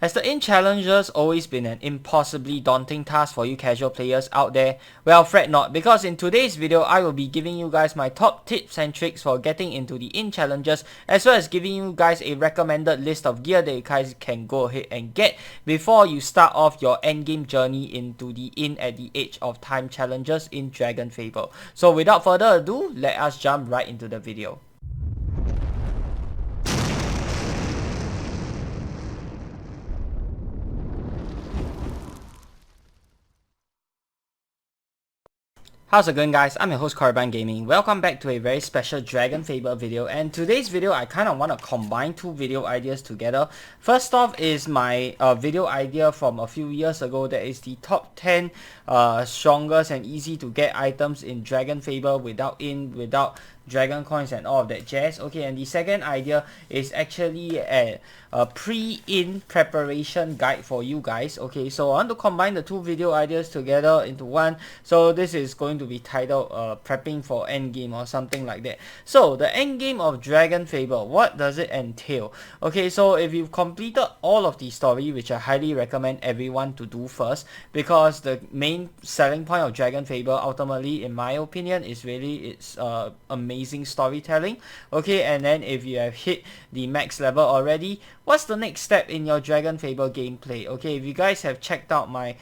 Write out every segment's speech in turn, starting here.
Has the int challenges always been an impossibly daunting task for you casual players out there? Well, fret not, because in today's video I will be giving you guys my top tips and tricks for getting into the int challenges, as well as giving you guys a recommended list of gear that you guys can go ahead and get before you start off your endgame journey into the int at the Age of Time challenges in DragonFable. So without further ado, let us jump right into the video. How's it going, guys? I'm your host Korriban Gaming. Welcome back to a very special DragonFable video, and today's video I kind of want to combine two video ideas together. First off is my video idea from a few years ago, that is the top 10 strongest and easy to get items in DragonFable without dragon coins and all of that jazz. Okay, and the second idea is actually a pre-in preparation guide for you guys. Okay, so I want to combine the two video ideas together into one. So this is going to be titled prepping for endgame or something like that. So the endgame of DragonFable, what does it entail? Okay, so if you've completed all of the story, which I highly recommend everyone to do first, because the main selling point of DragonFable ultimately, in my opinion, is really its amazing storytelling. Okay, and then if you have hit the max level already, what's the next step in your DragonFable gameplay? Okay, if you guys have checked out my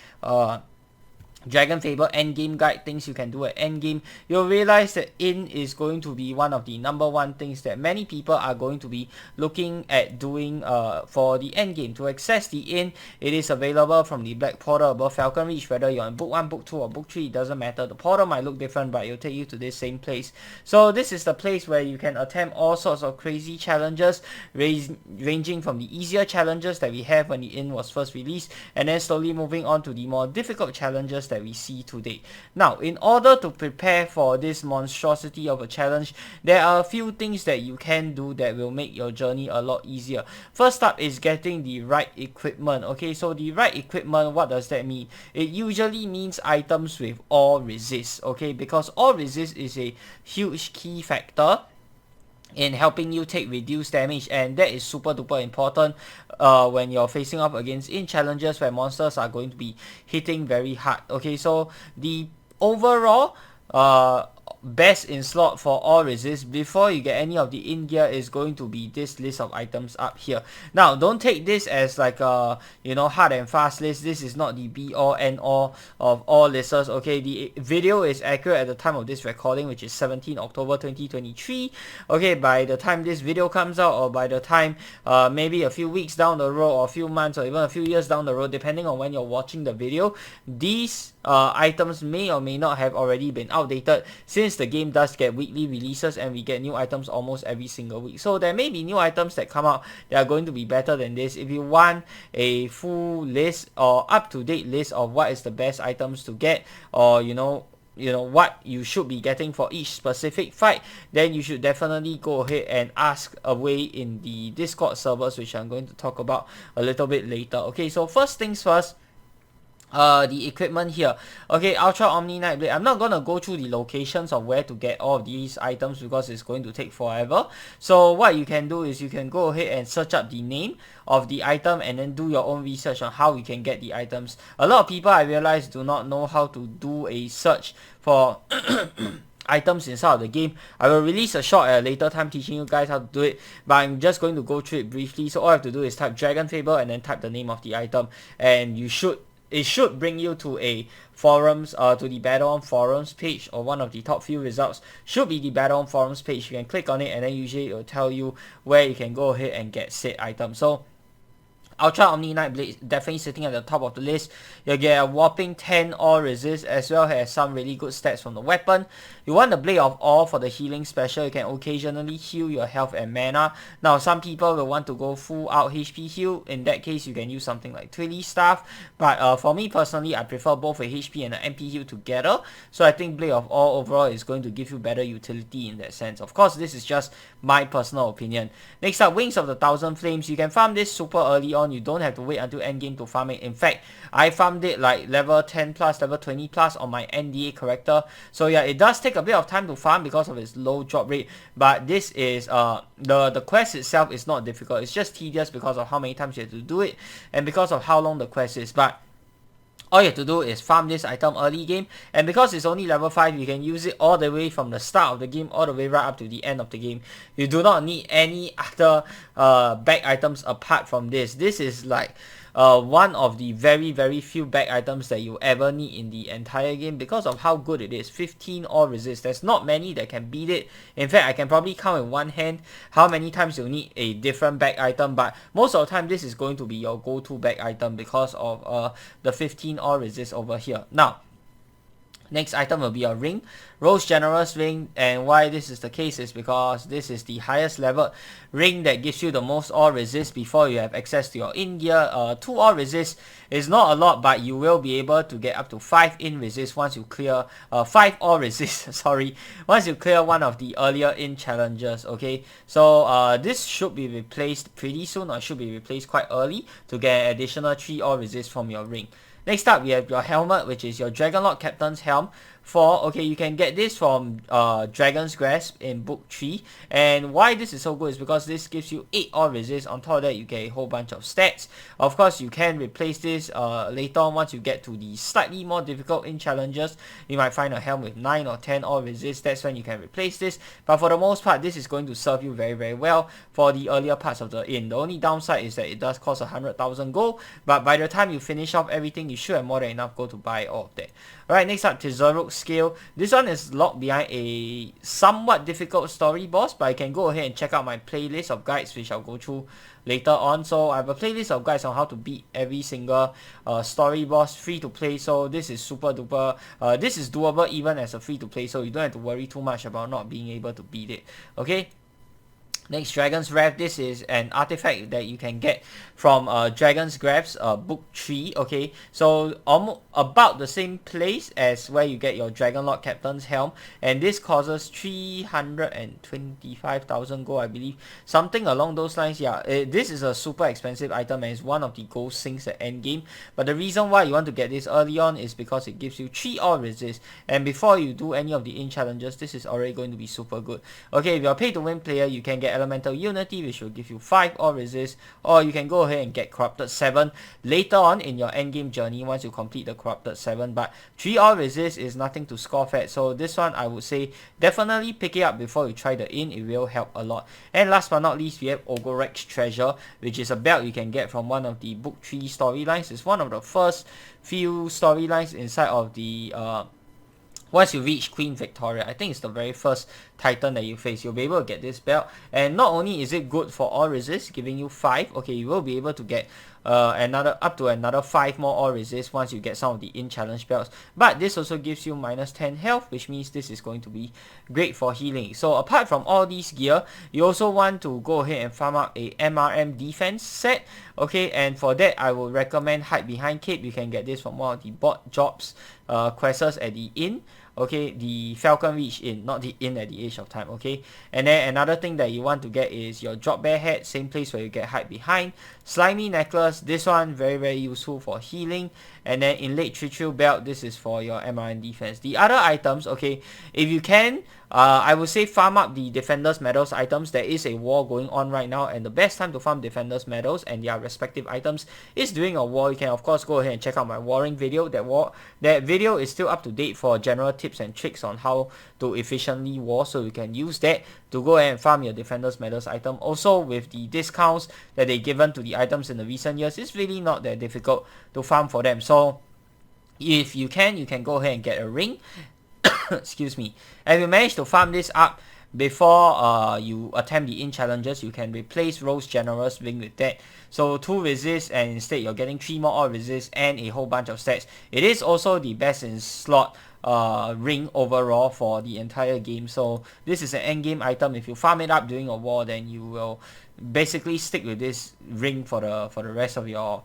DragonFable endgame guide, things you can do at endgame, you'll realize that int is going to be one of the number one things that many people are going to be looking at doing for the endgame. To access the int, it is available from the black portal above Falcon Reach. Whether you're on book 1, book 2 or book 3, it doesn't matter. The portal might look different, but it'll take you to this same place. So this is the place where you can attempt all sorts of crazy challenges, ranging from the easier challenges that we have when the int was first released, and then slowly moving on to the more difficult challenges that we see today. Now, in order to prepare for this monstrosity of a challenge, there are a few things that you can do that will make your journey a lot easier. First up is getting the right equipment. Okay, so the right equipment, what does that mean? It usually means items with all resist. Okay, because all resist is a huge key factor in helping you take reduced damage, and that is super duper important when you're facing off against int challenges where monsters are going to be hitting very hard. Okay, so the overall best in slot for all resist before you get any of the in gear is going to be this list of items up here. Now, don't take this as like a hard and fast list. This is not the be all and all of all lists. Okay, the video is accurate at the time of this recording, which is 17 October 2023. Okay, by the time this video comes out, or by the time maybe a few weeks down the road, or a few months, or even a few years down the road, depending on when you're watching the video, these items may or may not have already been outdated, since the game does get weekly releases and we get new items almost every single week. So there may be new items that come out that are going to be better than this. If you want a full list or up-to-date list of what is the best items to get, or what you should be getting for each specific fight, then you should definitely go ahead and ask away in the Discord servers, which I'm going to talk about a little bit later. Okay, so first things first, the equipment here. Okay, Ultra Omni Nightblade. I'm not gonna go through the locations of where to get all of these items because it's going to take forever. So what you can do is you can go ahead and search up the name of the item and then do your own research on how you can get the items. A lot of people, I realize, do not know how to do a search for items inside of the game. I will release a short at a later time teaching you guys how to do it, but I'm just going to go through it briefly. So all I have to do is type DragonFable and then type the name of the item, and it should bring you to a forums, to the Battle on Forums page, or one of the top few results should be the Battle on Forums page. You can click on it and then usually it will tell you where you can go ahead and get said item. So Ultra Omni Nightblade definitely sitting at the top of the list. You'll get a whopping 10 all resist, as well as some really good stats from the weapon. You want the Blade of All for the healing special. You can occasionally heal your health and mana. Now, some people will want to go full out HP heal. In that case, you can use something like Twilly Staff. But for me personally, I prefer both a HP and an MP heal together. So I think Blade of All overall is going to give you better utility in that sense. Of course, this is just my personal opinion. Next up, Wings of the Thousand Flames. You can farm this super early on on. You don't have to wait until endgame to farm it. In fact, I farmed it like level 10 plus, level 20 plus on my NDA character. So yeah, it does take a bit of time to farm because of its low drop rate, but this is the quest itself is not difficult. It's just tedious because of how many times you have to do it and because of how long the quest is. But all you have to do is farm this item early game, and because it's only level 5, you can use it all the way from the start of the game all the way right up to the end of the game. You do not need any other back items apart from this. This is like one of the very few back items that you ever need in the entire game because of how good it is. 15 all resist. There's not many that can beat it. In fact, I can probably count in one hand how many times you need a different back item, but most of the time this is going to be your go-to back item because of the 15 all resist over here. Now, next item will be a ring, Rose Generous ring, and why this is the case is because this is the highest level ring that gives you the most all resist before you have access to your in gear. 2 all resist is not a lot, but you will be able to get up to 5 in resist once you clear 5 all resist sorry, once you clear one of the earlier in challenges. Okay, so this should be replaced pretty soon, or should be replaced quite early to get an additional 3 all resist from your ring. Next up, we have your helmet, which is your Dragonlord Captain's Helm. Okay, you can get this from Dragon's Grasp in Book 3. And why this is so good is because this gives you 8 all resist. On top of that, you get a whole bunch of stats. Of course, you can replace this later on once you get to the slightly more difficult in challenges. You might find a helm with 9 or 10 all resist. That's when you can replace this. But for the most part, this is going to serve you very well for the earlier parts of the inn. The only downside is that it does cost 100,000 gold. But by the time you finish off everything, you should have more than enough gold to buy all of that. Alright, next up, Tezzeruk Scale. This one is locked behind a somewhat difficult story boss, but I can go ahead and check out my playlist of guides, which I'll go through later on. So I have a playlist of guides on how to beat every single story boss free to play. So this is super duper, this is doable even as a free to play, so you don't have to worry too much about not being able to beat it. Okay. Next, Dragon's Wrath. This is an artifact that you can get from Dragon's Grasp, Book 3. Okay, so almost about the same place as where you get your Dragonlord Captain's Helm, and this causes 325,000 gold, I believe, something along those lines. Yeah, this is a super expensive item and it's one of the gold sinks at endgame. But the reason why you want to get this early on is because it gives you 3 all resist, and before you do any of the in challenges, this is already going to be super good. Okay, if you're a pay to win player, you can get Elemental Unity, which will give you 5 all resist, or you can go ahead and get Corrupted 7 later on in your endgame journey once you complete the Corrupted 7. But 3 all resist is nothing to scoff at, so this one I would say definitely pick it up before you try the inn. It will help a lot. And last but not least, we have Ogorek's Treasure, which is a belt you can get from one of the Book 3 storylines. It's one of the first few storylines inside of the once you reach Queen Victoria. I think it's the very first Titan that you face. You'll be able to get this belt, and not only is it good for all resist, giving you 5, okay, you will be able to get up to another 5 more all resist once you get some of the in challenge belts, but this also gives you minus 10 health, which means this is going to be great for healing. So apart from all these gear, you also want to go ahead and farm up a MRM defense set. Okay, and for that I would recommend Hide Behind Cape. You can get this from one of the bot jobs quests at the inn. Okay, the Falcon Reach Inn, not the inn at the Age of Time. Okay, and then another thing that you want to get is your Drop Bear Head, same place where you get Hide Behind. Slimy Necklace, this one very useful for healing. And then Inlaid Tritrill Belt, this is for your MRN defense. The other items, okay, if you can, I would say farm up the Defender's Medals items. There is a war going on right now, and the best time to farm Defender's Medals and their respective items is during a war. You can of course go ahead and check out my warring video. That video is still up to date for general tips and tricks on how to efficiently war, so you can use that to go ahead and farm your Defender's Medals item. Also, with the discounts that they've given to the items in the recent years, it's really not that difficult to farm for them. So if you can go ahead and get a ring. Excuse me. And if you manage to farm this up before you attempt the in challenges, you can replace Rose Generous ring with that. So 2 resist, and instead you're getting 3 more all resist and a whole bunch of stats. It is also the best in slot ring overall for the entire game. So this is an end game item. If you farm it up during a war, then you will basically stick with this ring for the rest of your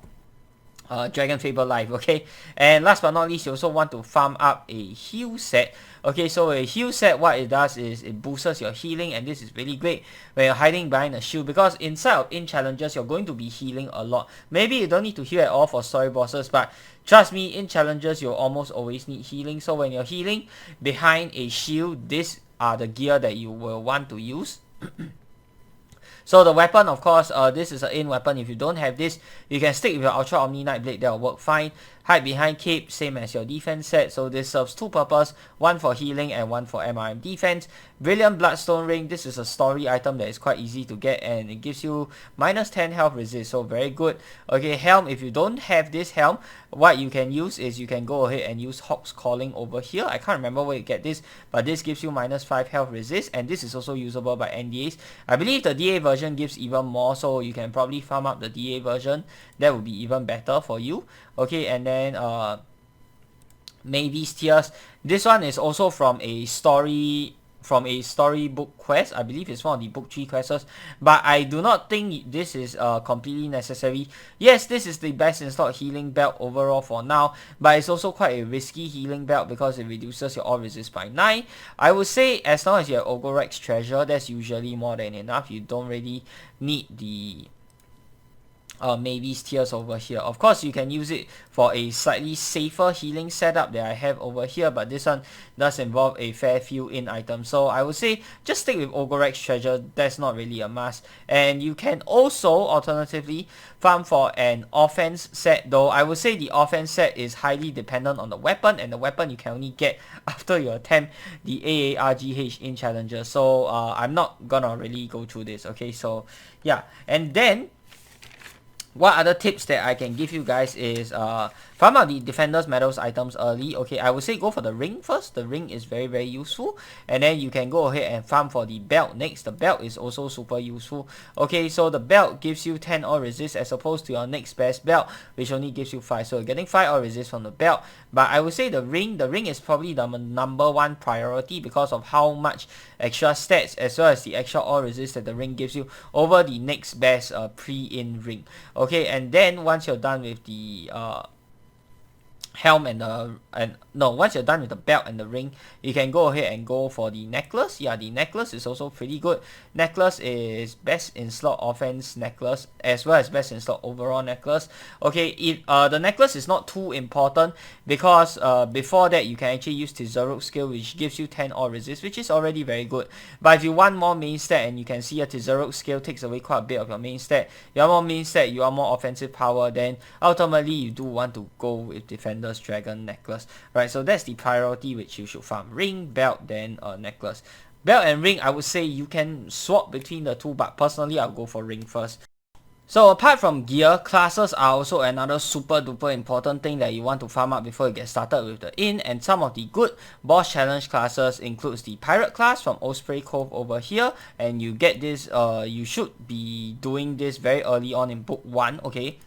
DragonFable Live, okay? And last but not least, you also want to farm up a heal set. Okay, so a heal set, what it does is it boosts your healing, and this is really great when you're hiding behind a shield, because inside of in challenges, you're going to be healing a lot. Maybe you don't need to heal at all for story bosses, but trust me, in challenges, you'll almost always need healing. So when you're healing behind a shield, these are the gear that you will want to use. So the weapon, of course, this is an in weapon. If you don't have this, you can stick with your Ultra Omni Night Blade. That will work fine. Hide behind cape, same as your defense set. So this serves two purposes, one for healing and one for MRM defense. Brilliant Bloodstone Ring. This is a story item that is quite easy to get, and it gives you minus 10 health resist. So very good. Okay, helm. If you don't have this helm, what you can use is you can go ahead and use Hawk's Calling over here. I can't remember where you get this, but this gives you minus 5 health resist, and this is also usable by NDAs. I believe the DA version gives even more, so you can probably farm up the DA version. That would be even better for you. Okay, and then Mavis Tears. This one is also from a storybook quest. I believe it's one of the book 3 quests, but I do not think this is completely necessary. Yes, this is the best installed healing belt overall for now, but it's also quite a risky healing belt because it reduces your all resist by 9. I would say as long as you have Ogorex treasure, that's usually more than enough. You don't really need the Mavis Tears over here. Of course, you can use it for a slightly safer healing setup that I have over here, but this one does involve a fair few in items. So I would say just stick with Ogorex treasure. That's not really a must. And you can also alternatively farm for an offense set, though I would say the offense set is highly dependent on the weapon, and the weapon you can only get after you attempt the AARGH in challenges. So I'm not gonna really go through this, okay? So yeah, and then what other tips that I can give you guys is farm out the Defender's Medals items early. Okay, I would say go for the ring first. The ring is very, very useful. And then you can go ahead and farm for the belt next. The belt is also super useful. Okay, so the belt gives you 10 all resist as opposed to your next best belt, which only gives you 5. So you're getting 5 all resist from the belt. But I would say the ring is probably the number 1 priority because of how much extra stats as well as the extra all resist that the ring gives you over the next best pre-in ring. Okay, and then once you're done with the helm once you're done with the belt and the ring, you can go ahead and go for the necklace. Yeah, the necklace is also pretty good. Necklace is best in slot offense necklace as well as best in slot overall necklace. Okay, the necklace is not too important because before that you can actually use Tizaruk skill, which gives you 10 all resist, which is already very good. But if you want more main stat, and you can see a Tizaruk skill takes away quite a bit of your main stat, you have more main stat, you have more offensive power, then ultimately you do want to go with Defender's Dragon necklace. Right, so that's the priority which you should farm. Ring, belt, then necklace. Belt and ring, I would say you can swap between the two, but personally I'll go for ring first. So apart from gear, classes are also another super duper important thing that you want to farm up before you get started with the inn, and some of the good boss challenge classes includes the pirate class from Osprey Cove over here, and you get this, you should be doing this very early on in book 1, okay?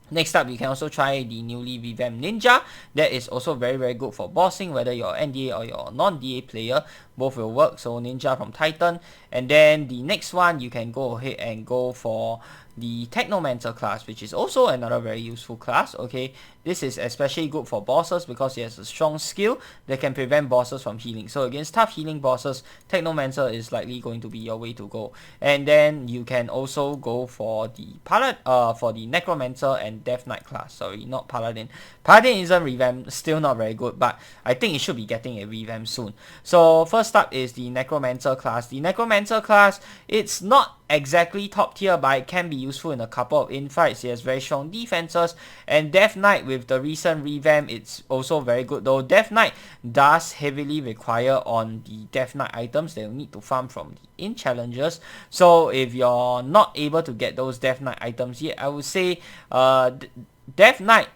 Next up, you can also try the newly revamped Ninja. That is also very, very good for bossing, whether you're NDA or you're non-DA player. Both will work. So Ninja from Titan. And then the next one, you can go ahead and go for the Technomancer class, which is also another very useful class. Okay, this is especially good for bosses because it has a strong skill that can prevent bosses from healing. So against tough healing bosses, Technomancer is likely going to be your way to go. And then you can also go for the Necromancer and Death Knight class. Sorry, not Paladin. Paladin isn't revamped, still not very good, but I think it should be getting a revamp soon. So first up is the Necromancer class. The Necromancer class, it's not exactly top tier, but it can be useful in a couple of infights. It has very strong defenses, and Death Knight with the recent revamp, it's also very good, though Death Knight does heavily require on the Death Knight items that you need to farm from the in challenges. So if you're not able to get those Death Knight items yet, I would say Death Knight,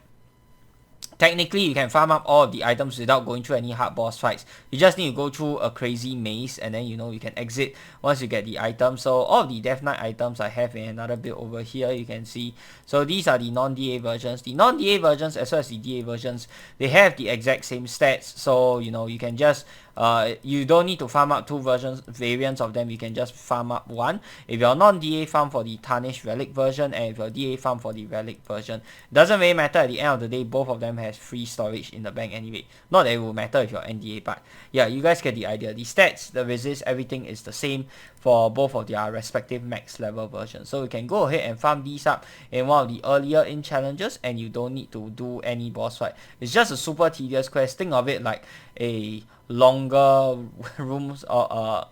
technically, you can farm up all of the items without going through any hard boss fights. You just need to go through a crazy maze, and then you can exit once you get the item. So all of the Death Knight items I have in another build over here, you can see. So these are the non-DA versions. The non-DA versions as well as the DA versions, they have the exact same stats. So you can just You don't need to farm up two variants of them. You can just farm up one. If you're non-DA, farm for the Tarnished Relic version, and if you're DA, farm for the Relic version. Doesn't really matter. At the end of the day, both of them has free storage in the bank anyway. Not that it will matter if you're NDA, but yeah, you guys get the idea. The stats, the resist, everything is the same for both of their respective max level versions. So you can go ahead and farm these up in one of the earlier in challenges, and you don't need to do any boss fight. It's just a super tedious quest. Think of it like a longer rooms or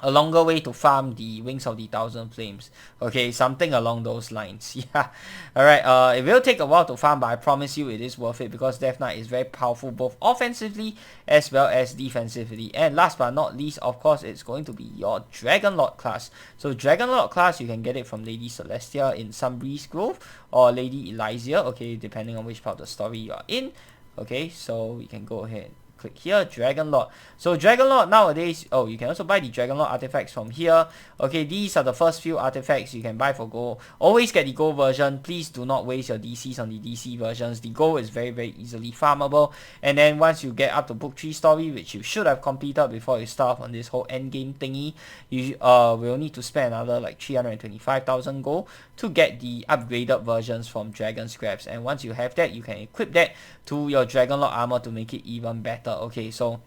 a longer way to farm the Wings of the Thousand Flames. Okay, something along those lines. Yeah. Alright, it will take a while to farm, but I promise you it is worth it because Death Knight is very powerful both offensively as well as defensively. And last but not least, of course, it's going to be your Dragon Lord class. So Dragon Lord class, you can get it from Lady Celestia in Sunbreeze Grove or Lady Elysia, okay, depending on which part of the story you are in. Okay, so we can go ahead and click here, Dragon Lord. So Dragon Lord nowadays, oh, you can also buy the Dragon Lord artifacts from here. Okay, these are the first few artifacts you can buy for gold. Always get the gold version. Please do not waste your DCs on the DC versions. The gold is very, very easily farmable. And then once you get up to book 3 story, which you should have completed before you start on this whole endgame thingy, you will need to spend another like 325,000 gold to get the upgraded versions from Dragon Scraps. And once you have that, you can equip that to your Dragon Lord armor to make it even better. Okay, so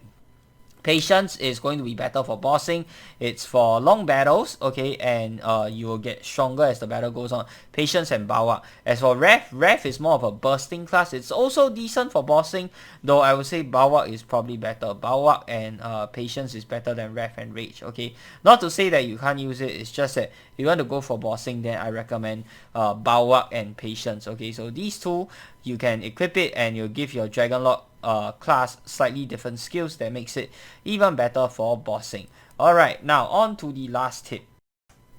Patience is going to be better for bossing. It's for long battles, okay, and you will get stronger as the battle goes on. Patience and Bawak. As for Wrath is more of a bursting class. It's also decent for bossing, though I would say Bawak is probably better. Bawak and Patience is better than Wrath and Rage, okay. Not to say that you can't use it, it's just that if you want to go for bossing, then I recommend Bawak and Patience, okay. So these two, you can equip it and you'll give your Dragon Lord class slightly different skills that makes it even better for bossing. Alright, now on to the last tip.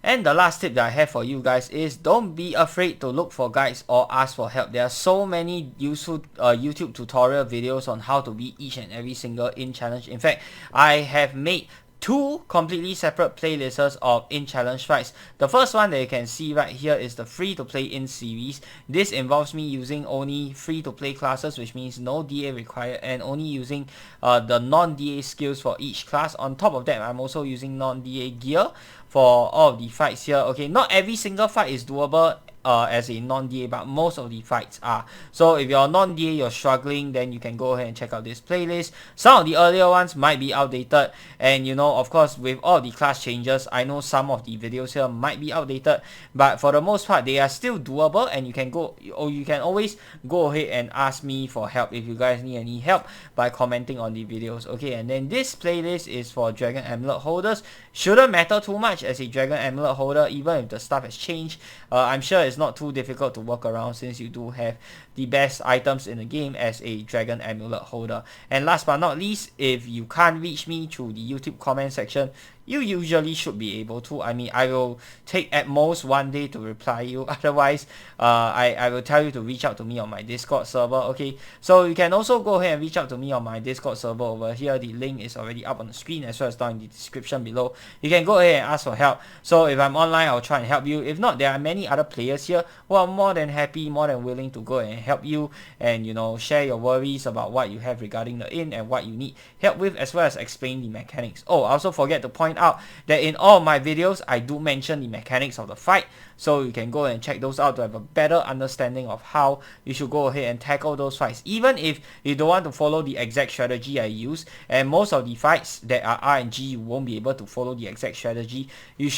And the last tip that I have for you guys is don't be afraid to look for guides or ask for help. There are so many useful YouTube tutorial videos on how to beat each and every single in challenge. In fact, I have made 2 completely separate playlists of in challenge fights. The first one that you can see right here is the free to play in series. This involves me using only free to play classes, which means no DA required, and only using the non-DA skills for each class. On top of that, I'm also using non-DA gear for all of the fights here. Okay, not every single fight is doable as a non-DA, but most of the fights are. So if you're non-DA, you're struggling, then you can go ahead and check out this playlist. Some of the earlier ones might be outdated, and you know, of course, with all the class changes, I know some of the videos here might be outdated, but for the most part, they are still doable, and you can always go ahead and ask me for help if you guys need any help by commenting on the videos. Okay, and then this playlist is for Dragon Amulet holders. Shouldn't matter too much as a Dragon Amulet holder, even if the stuff has changed. I'm sure it's not too difficult to work around since you do have the best items in the game as a Dragon Amulet holder. And last but not least, if you can't reach me through the YouTube comment section, you usually should be able to. I mean, I will take at most 1 day to reply you. Otherwise, I will tell you to reach out to me on my Discord server. Okay, so you can also go ahead and reach out to me on my Discord server over here. The link is already up on the screen as well as down in the description below. You can go ahead and ask for help. So if I'm online, I'll try and help you. If not, there are many other players here who are more than happy, more than willing to go and help you and, you know, share your worries about what you have regarding the inn and what you need help with, as well as explain the mechanics. Oh, I also forget to point out that in all my videos, I do mention the mechanics of the fight, so you can go and check those out to have a better understanding of how you should go ahead and tackle those fights. Even if you don't want to follow the exact strategy I use, and most of the fights that are RNG, you won't be able to follow the exact strategy.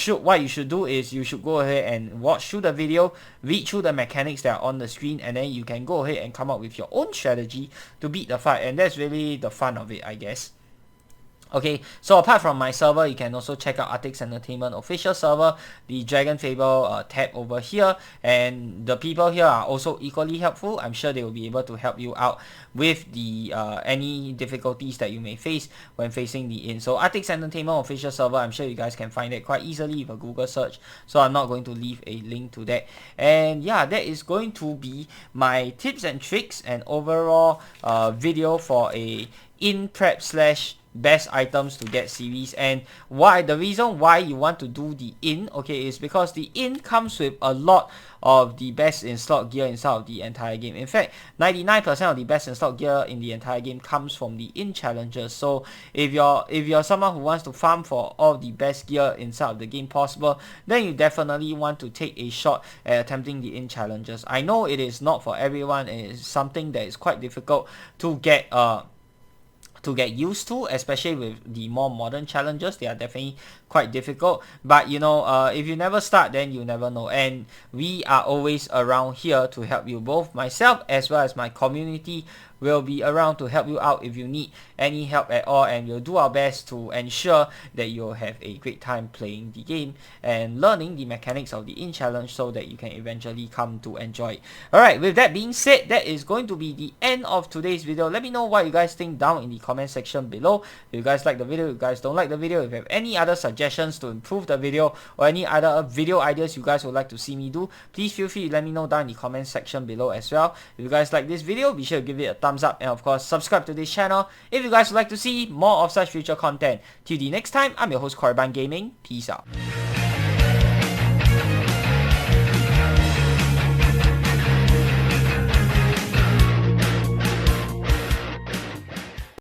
What you should do is you should go ahead and watch through the video, read through the mechanics that are on the screen, and then you can go ahead and come up with your own strategy to beat the fight, and that's really the fun of it, I guess. Okay, so apart from my server, you can also check out Artix Entertainment official server, the DragonFable tab over here, and the people here are also equally helpful. I'm sure they will be able to help you out with the any difficulties that you may face when facing the inn. So Artix Entertainment official server, I'm sure you guys can find it quite easily with a Google search, so I'm not going to leave a link to that. And yeah, that is going to be my tips and tricks and overall video for a in prep slash best items to get series. And why the reason why you want to do the in, okay, is because the in comes with a lot of the best in slot gear inside of the entire game. In fact, 99% of the best in slot gear in the entire game comes from the in challenges. So if you're someone who wants to farm for all the best gear inside of the game possible, then you definitely want to take a shot at attempting the in challenges. I know it is not for everyone. It is something that is quite difficult to get used to, especially with the more modern challenges. They are definitely quite difficult, but you know, if you never start, then you never know, and we are always around here to help you. Both myself as well as my community will be around to help you out if you need any help at all, and we'll do our best to ensure that you'll have a great time playing the game and learning the mechanics of the in challenge so that you can eventually come to enjoy it. Alright, with that being said, that is going to be the end of today's video. Let me know what you guys think down in the comment section below. If you guys like the video, if you guys don't like the video, if you have any other suggestions to improve the video or any other video ideas you guys would like to see me do, please feel free to let me know down in the comment section below as well. If you guys like this video, be sure to give it a thumbs up, and of course subscribe to this channel if you guys would like to see more of such future content. Till the next time, I'm your host Korriban Gaming. Peace out.